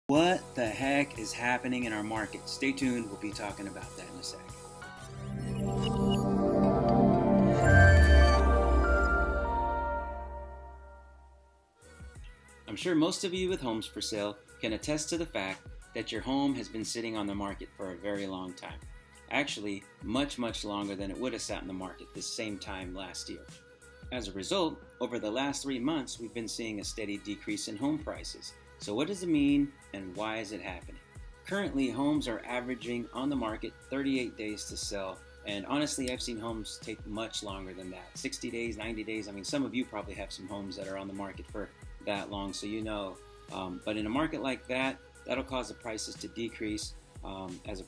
What the heck is happening in our market? Stay tuned, we'll be talking about that in a sec. I'm sure most of you with homes for sale can attest to the fact that your home has been sitting on the market for a very long time. Actually, much longer than it would have sat in the market this same time last year. As a result, over the last 3 months, we've been seeing a steady decrease in home prices. So what does it mean and why is it happening? Currently, homes are averaging on the market 38 days to sell. And honestly, I've seen homes take much longer than that. 60 days, 90 days. I mean, some of you probably have some homes that are on the market for that long, so you know. But in a market like that, that'll cause the prices to decrease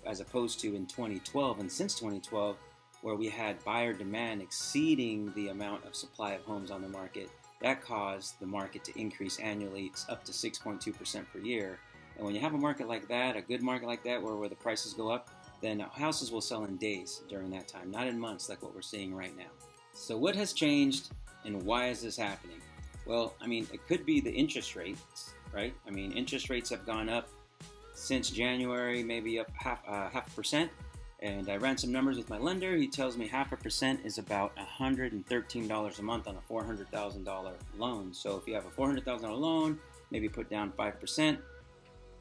as opposed to in 2012 and since 2012, where we had buyer demand exceeding the amount of supply of homes on the market. That caused the market to increase annually up to 6.2% per year. And when you have a market like that, a good market like that, where the prices go up, then houses will sell in days during that time, not in months like what we're seeing right now. So what has changed and why is this happening? Well, I mean, it could be the interest rates, right? I mean, interest rates have gone up since January, maybe up half a percent. And I ran some numbers with my lender. He tells me 0.5% is about $113 a month on a $400,000 loan. So if you have a $400,000 loan, maybe put down 5%.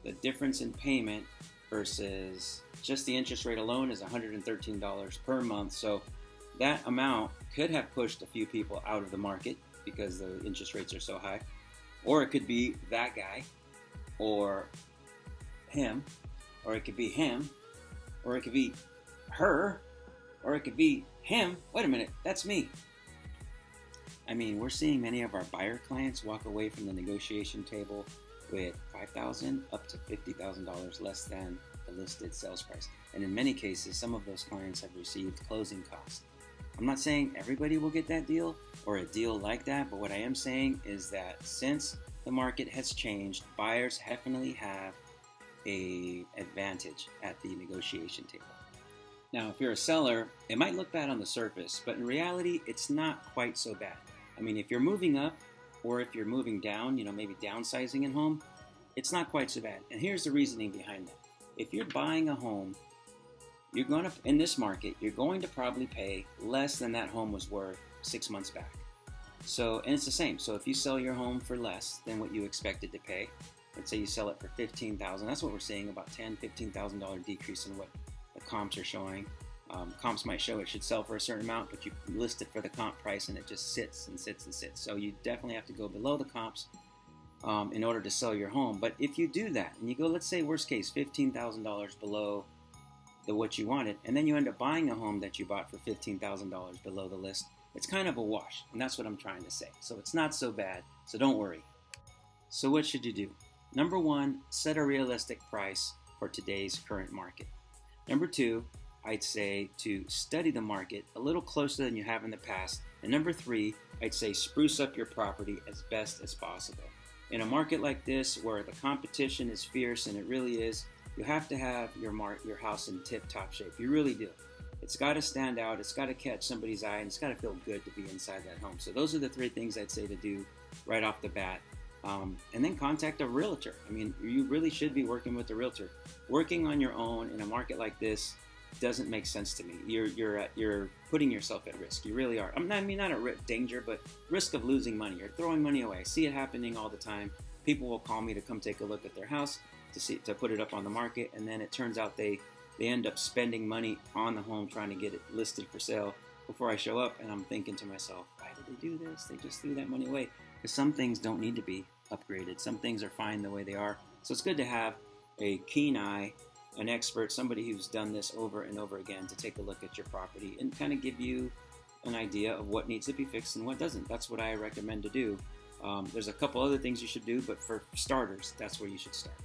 The difference in payment versus just the interest rate alone is $113 per month. So that amount could have pushed a few people out of the market because the interest rates are so high. Or it could be that guy, or him, or it could be him, or it could be her, or it could be him. Wait a minute, that's me. I mean, we're seeing many of our buyer clients walk away from the negotiation table with $5,000 up to $50,000 less than the listed sales price. And in many cases, some of those clients have received closing costs. I'm not saying everybody will get that deal or a deal like that, but what I am saying is that since the market has changed, buyers definitely have an advantage at the negotiation table. Now, if you're a seller, it might look bad on the surface, but in reality, it's not quite so bad. I mean, if you're moving up or if you're moving down, maybe downsizing a home, it's not quite so bad. And here's the reasoning behind that. If you're buying a home, in this market, you're going to probably pay less than that home was worth 6 months back. So, and it's the same. So if you sell your home for less than what you expected to pay, let's say you sell it for $15,000. That's what we're seeing, about $10,000, $15,000 decrease in what the comps are showing. Comps might show it should sell for a certain amount, but you list it for the comp price and it just sits and sits and sits. So you definitely have to go below the comps in order to sell your home. But if you do that and you go, let's say worst case, $15,000 below what you wanted, and then you end up buying a home that you bought for $15,000 below the list, it's kind of a wash. And that's what I'm trying to say. So it's not so bad. So don't worry. So what should you do? Number one, set a realistic price for today's current market. Number two, I'd say to study the market a little closer than you have in the past. And number three, I'd say spruce up your property as best as possible. In a market like this where the competition is fierce, and it really is, you have to have your house in tip-top shape. You really do. It's got to stand out. It's got to catch somebody's eye, and it's got to feel good to be inside that home. So those are the three things I'd say to do right off the bat. And then contact a realtor. I mean, you really should be working with a realtor. Working on your own in a market like this doesn't make sense to me. You're putting yourself at risk. You really are. Not at danger, but risk of losing money. You're throwing money away. I see it happening all the time. People will call me to come take a look at their house to put it up on the market, and then it turns out they end up spending money on the home trying to get it listed for sale before I show up, and I'm thinking to myself, why did they do this? They just threw that money away. Because some things don't need to be upgraded. Some things are fine the way they are. So it's good to have a keen eye, an expert, somebody who's done this over and over again to take a look at your property and kind of give you an idea of what needs to be fixed and what doesn't. That's what I recommend to do. There's a couple other things you should do, but for starters, that's where you should start.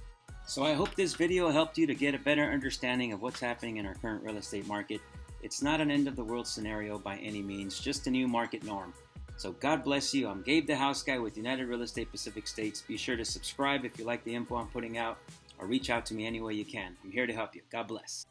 So I hope this video helped you to get a better understanding of what's happening in our current real estate market. It's not an end of the world scenario by any means, just a new market norm. So God bless you. I'm Gabe the House Guy with United Real Estate Pacific States. Be sure to subscribe if you like the info I'm putting out, or reach out to me any way you can. I'm here to help you. God bless.